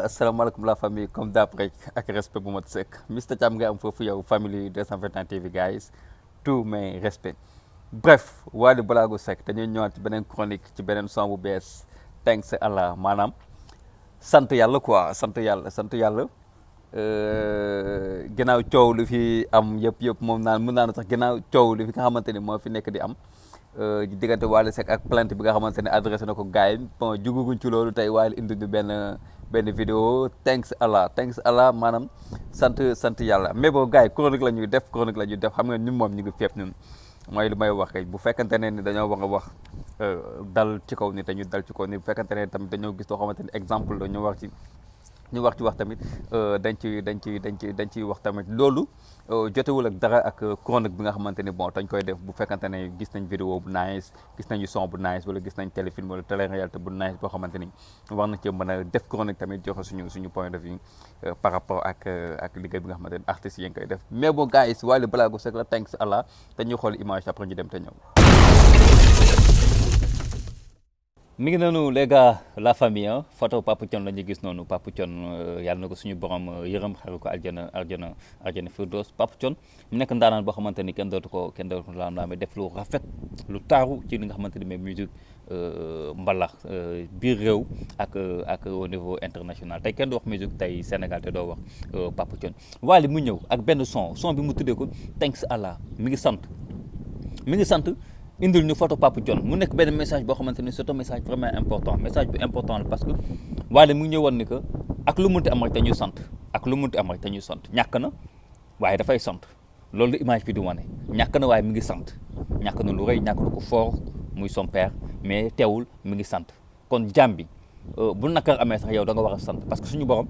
asalaamaaleykum la famille comme d'après ak respect bu mat sëkk Mr Thiam nga am foofu yow family 221 TV guys tous mes respects bref Wally Ballago Seck dañuy ñëwaat ci beneen chronique ci beneen son bu bees thanks Allah maanaam sant yàlla quoi sant yàlla ginnaaw coow lu fi am yëpp moom mën naa sax ginnaaw coow lu fi nga xamante ni moo fi nekk di am diggante Wally Seck ak plainte bi nga xamante ne adressé na ko gars yi bon juguguñ ci loolu tey Wally indi ñu benn vidéo thanks Allah maanaam sant yàlla mais boo gars yi chronique la ñuy def xam nga ñun moom ñu ngi fépp ñun mooy lu may wax rek bu fekkante ne ni dañoo war a wax dal ci kaw ni te ñu dal ci kaw ni bu fekkante ne tamit dañoo gis loo xamante ni exemple la ñu wax tamit dañ ciy wax tamit loolu jotewul ak dara ak chronique bi nga xamante ni bon dañ koy def bu fekkante ne gis nañ vidéo bu nice gis nañu son bu nice wala gis nañ téléfilm wala télé-réalité bu nice boo xamante ni war na ci mën a def chronique tamit joxe suñu point de vue par rapport ak liggéey bi nga xamante ni artistes yi ngi koy def mais bon gars yi Wally Ballago Seck la thanks Allah te ñuy xool image après ñu dem te ñëw. mi ngi noonu les gars la famille photo Papa Thione la ñu gis noonu Papa Thione yàlla na ko suñu borom yërëm xaru ko aljana firdaws Papa Thione mu nekk ndaanaan boo xamante ni kenn dootu ko laam-laame def lu rafet lu taaru ci li nga xamante ni mais musique mbalax biir réew ak au niveau international tey kenn du wax musique tey Sénégal te doo wax Papa Thione Wally mu ñëw ak benn son bi mu tuddee ko thanks Allah mi ngi sant indil ñu photo Papa Thione mu nekk benn message boo xamante ni c'est un message vraiment important message bu important la parce que Wally mu ñëwoon ni que ak lu munti am rek dañuy sant ñàkk na waaye dafay sant loolu image bi di wane ñàkk na waaye mi ngi sant ñàkk na lu rëy ñàkk na ko fort muy son père mais teewul mi ngi sant kon jàmm bi bu nakar amee sax yow da nga war a sant parce que suñu borom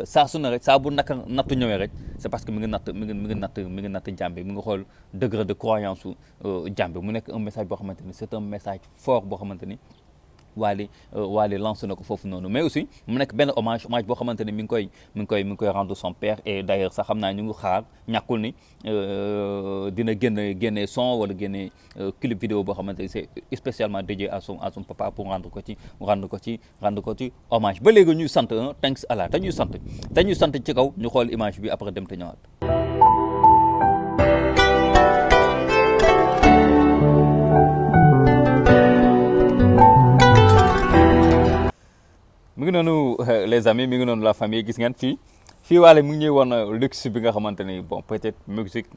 saa su ne rek saa bu nattu ñëwee rek c'est parce que mi ngi natt jàmbi mi ngi xool degré de croyance su jàmbi mu nekk un message boo xamante ni c'est un message fort boo xamante ni Wally lancé na ko foofu noonu mais aussi mu nekk benn hommage boo xamante ni mi ngi koy rendre son père et d'ailleurs sax xam naa ñu ngi xaar ñàkkul ni dina génne son wala génne clip vidéo boo xamante ni c'est spécialement dédié à son papa pour rendre ko ci hommage ba léegi ñuy sant thanks Allah te ñuy sant ci kaw ñu xool image bi après dem te ñëwaat. mi ngi noonu les amis mi ngi noonu la famille gis ngeen fii Wally mu ngi ñuy woon luxe bi nga xamante ni bon peut-être musique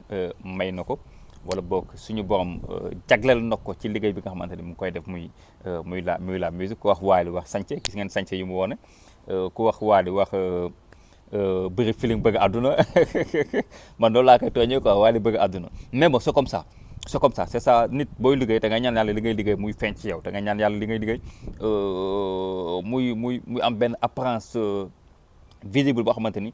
may na ko wala boog suñu borom jagleel na ko ci liggéey bi nga xamante ni mu ngi koy def muy la musique ku wax Wally wax sañse gis ngeen sañse yu mu woone ku wax Wally wax bëri feeling bëgg àdduna man loolu laa koy tooñee quoi Wally bëgg àdduna mais bon c'est comme ça c'est ça nit booy liggéey da ngay ñaan yàlla li ngay liggéey muy feeñ ci yow da ngay ñaan yàlla li ngay liggéey muy am benn apparence visible boo xamante ni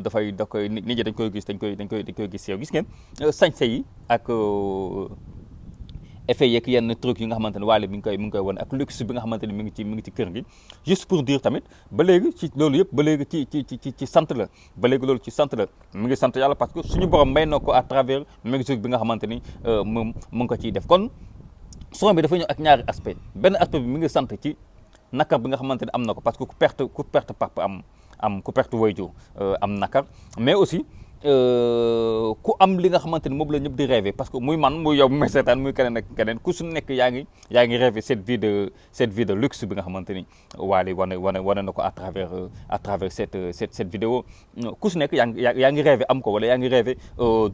da koy nit ñi dañ koy gis dañ koy gis yow gis ngeen sañse yi ak effet yeeg yenn truc yi nga xamante ni Wally mi ngi koy wane ak luxe bi nga xamante ni mi ngi ci kër gi juste pour dire tamit ba léegi ci loolu yëpp ba léegi ci sant la ba léegi loolu ci sant la mi ngi sant yàlla parce que suñu borom may na ko à travers musique bi nga xamante ni moom mu ngi ko ciy def kon son bi dafa ñëw ak ñaari aspect benn aspect bi mi ngi sant ci nakar bi nga xamante ni am na ko parce que ku perte papa am ku perte waajur am nakar mais aussi ku am li nga xamante ni moom la ñëpp di rêver parce que muy man muy yow muy seetaan muy keneen ak keneen ku su nekk yaa ngi rêver cette vie de luxe bi nga xamante ni Wally wane na ko à travers cette vidéo ku su nekk yaa ngi rêver am ko wala yaa ngi rêver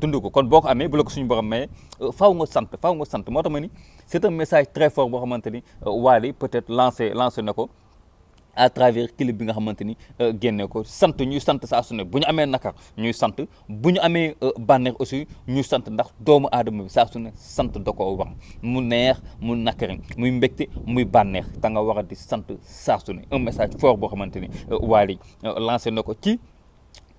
dund ko kon boo ko amee bu la ko suñu borom mais faaw nga sant moo tax ma ni c'est un message très fort boo xamante ni Wally peut-être lancé na ko à travers clip bi nga xamante ni génne ko ñuy sant saa su ne bu ñu amee nakar ñuy sant bu ñu amee bànneex aussi ñuy sant ndax doomu aadama bi saa su ne sant da koo war mu neex mu nakari muy mbégte muy bànneex da nga war a di sant saa su ne un message fort boo xamante ni Wally lancé na ko ci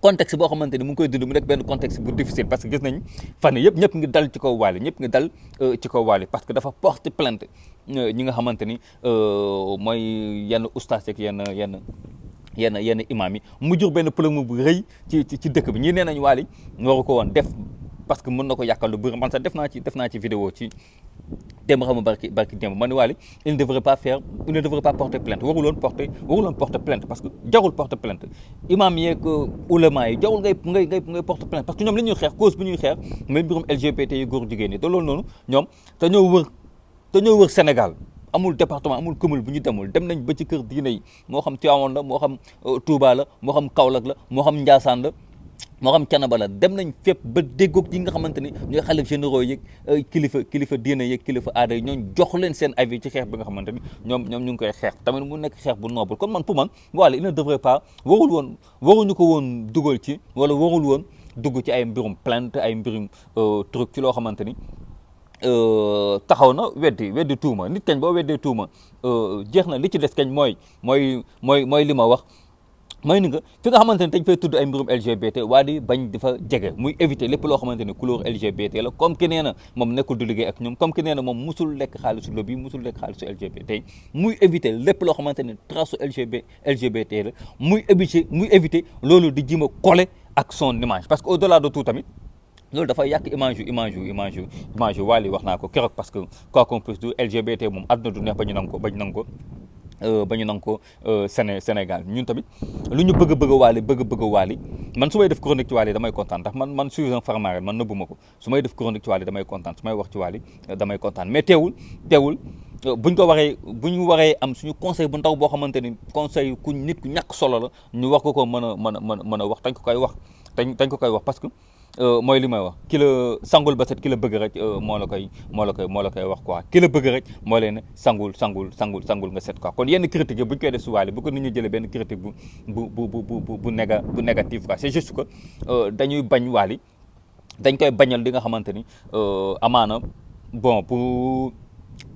contexte boo xamante ni mu ngi koy dund mu nekk benn contexte bu difficile parce que gis nañ fan yëpp ñëpp ngi dal ci kaw Wally parce que dafa porte plainte ñi nga xamante ni mooy yenn ustaas ak yenn imaam yi mu jur benn polémique bu rëy ci dëkk bi ñii nee nañ Wally waru ko woon def parce que mën na ko yàqal lu bëri man sax def naa ci vidéo ci démb xam nga barki démb ma ne Wally il ne devrait pas porter plainte waruloon porter plainte parce que jarul porter plainte imam yeeg ulama yi jarul ngay porter plainte parce que ñoom li ñuy xeex cause bi ñuy xeex mooy mbirum LGBT yi góor jigéen ñi te loolu noonu ñoom dañoo wër Sénégal amul département amul commune bu ñu dem nañ ba ci kër diine yi moo xam Tivaouane la moo xam Touba la moo xam Kaolack la moo xam Ndiassane la moo xam Thiénaba la dem nañ fépp ba déggoog yi nga xamante ni ñooy xalif généraux yeeg kilifa diine yeeg kilifa aada yi ñooñ jox leen seen avis ci xeex bi nga xamante ni ñoom ñu ngi koy xeex tamit mu nekk xeex bu noble kon man pour man Wally il ne devrait pas waruñu ko woon dugal ci wala warul woon dugg ci ay mbirum plainte ay mbirum truc ci loo xamante ni taxaw na weddi tuuma nit kañ boo weddee tuuma jeex na li ci des kañ mooy li ma wax mooy ni nga fi nga xamante ne dañ fay tudd ay mbirum LGBT waa di bañ dafa jege muy éviter lépp loo xamante ne couleur LGBT la comme que nee na moom nekkul du liggéey ak ñoom comme que nee na moom musul lekk xaalisu lobby musul lekk xaalisu LGBT muy éviter lépp loo xamante ne trace LGBT la muy éviter loolu di jima coller ak son image parce que au delà de tout tamit loolu dafay yàq image yu Wally wax naa ko keroog parce que quoi qu'on puisse dire LGBT moom àdduna du neex ba ñu nangu ko Sénégal ñun tamit lu ñu bëgg Wally man su may def chronique ci Wally damay kontaan ndax man suis un farmaren man nëbbuma ko su may def chronique ci Wally damay kontaan su may wax ci Wally damay kontaan mais teewul bu ñu waree am suñu conseil bu ndaw boo xamante ni conseil nit ku ñàkk solo la ñu wax ko mën a wax dañ ko koy wax parce que mooy li may wax ki la sangul ba set ki la bëgg rek moo la koy wax quoi ki la bëgg rek moo leen ne sangul nga set quoi kon yenn critique yi bu ñu koy def si Wally bu ko nit ñi jëlee benn critique bu négatif quoi c'est juste que dañuy bañ Wally dañ koy bañal li nga xamante ni amaana bon pour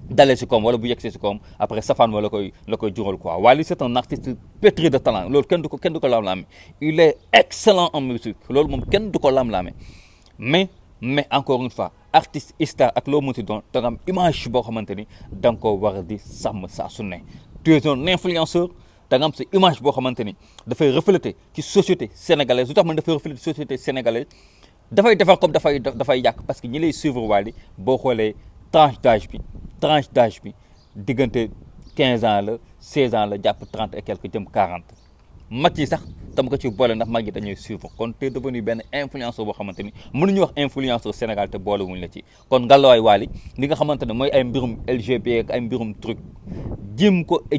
dalee si koom wala bu yegsee si koom après safaan la koy jural quoi Wally c'est un artiste pétri de talent loolu kenn du ko lam-laame il est excellent en musique loolu moom kenn du ko lam-laame mais encore une fois artiste star ak loo mënti doon da nga am image boo xamante ni da nga koo war a di sàmm saa su ne tu es un influenceur da nga am sa image boo xamante ni dafay refléter ci société sénégalaise lu tax man dafay refléter société sénégalaise dafay defar comme dafay yàq parce que ñi lay suivre Wally boo xoolee tranche d'âge bi diggante 15 ans la 16 ans la jàpp 30 et quelques jëm 40 mag yi sax dama ko ci boole ndax mag yi dañuy suivre kon te devenu benn influenceur boo xamante ni mënuñu wax influenceur Sénégal te boole wuñ la ci kon ngallaawaay Wally li nga xamante ne mooy ay mbirum LGBT ak ay mbirum truc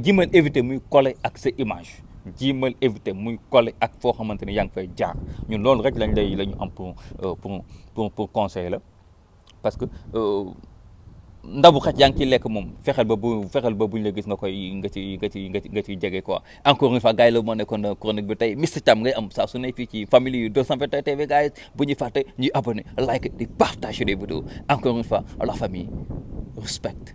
jimal éviter muy coller ak sa image jimal éviter muy coller ak foo xamante ni yaa ngi fay jaar ñun loolu rek la ñu am pour conseil la parce que ndabu xaj yaa ngi ciy lekk moom fexeel ba buñ la gis nga ciy jege quoi encore une fois gars yi la moo nekkoon chronique bi tey Mister Thiam ngay am saa su ne fii ci famille 221 TV gars yi bu ñuy fàtte ñuy abonné like di partager des vidéos encore une fois la famille respecte